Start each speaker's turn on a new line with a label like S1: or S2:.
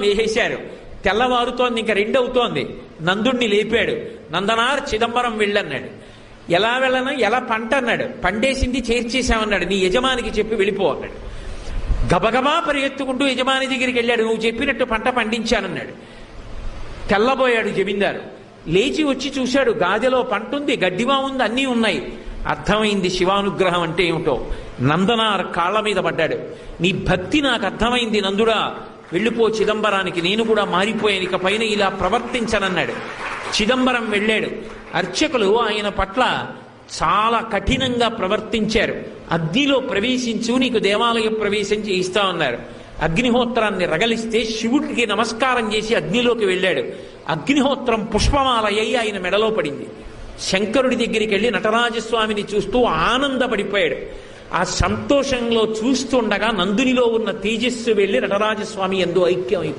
S1: వేసేశారు. తెల్లవారుతోంది, ఇంక 2 అవుతోంది. నందుణ్ణి లేపాడు. నందనార్ చిదంబరం వెళ్ళన్నాడు. ఎలా వెళ్ళను, ఎలా పంట అన్నాడు. పండేసింది, చేర్చేశామన్నాడు. నీ యజమానికి చెప్పి వెళ్ళిపో అన్నాడు. గబగబా పరిగెత్తుకుంటూ యజమాని దగ్గరికి వెళ్ళాడు. నువ్వు చెప్పినట్టు పంట పండించానన్నాడు. తెల్లబోయాడు జమీందారు. లేచి వచ్చి చూశాడు, గాదెలో పంట ఉంది, గడ్డివా ఉంది, అన్నీ ఉన్నాయి. అర్థమైంది శివానుగ్రహం అంటే ఏమిటో. నందనార్ కాళ్ళ మీద పడ్డాడు. నీ భక్తి నాకు అర్థమైంది నందుడా, వెళ్ళిపో చిదంబరానికి, నేను కూడా మారిపోయాను, ఇక పైన ఇలా ప్రవర్తించనన్నాడు. చిదంబరం వెళ్ళాడు. అర్చకులు ఆయన పట్ల చాలా కఠినంగా ప్రవర్తించారు. అగ్నిలో ప్రవేశించు, నీకు దేవాలయ ప్రవేశం చేయిస్తా ఉన్నారు. అగ్నిహోత్రాన్ని రగలిస్తే శివుడికి నమస్కారం చేసి అగ్నిలోకి వెళ్ళాడు. అగ్నిహోత్రం పుష్పమాలయ్యి ఆయన మెడలో పడింది. శంకరుడి దగ్గరికి వెళ్ళి నటరాజస్వామిని చూస్తూ ఆనందపడిపోయాడు. ఆ సంతోషంలో చూస్తుండగా నందునిలో ఉన్న తేజస్సు వెళ్ళి నటరాజస్వామి యందు ఐక్యం అయిపోయింది.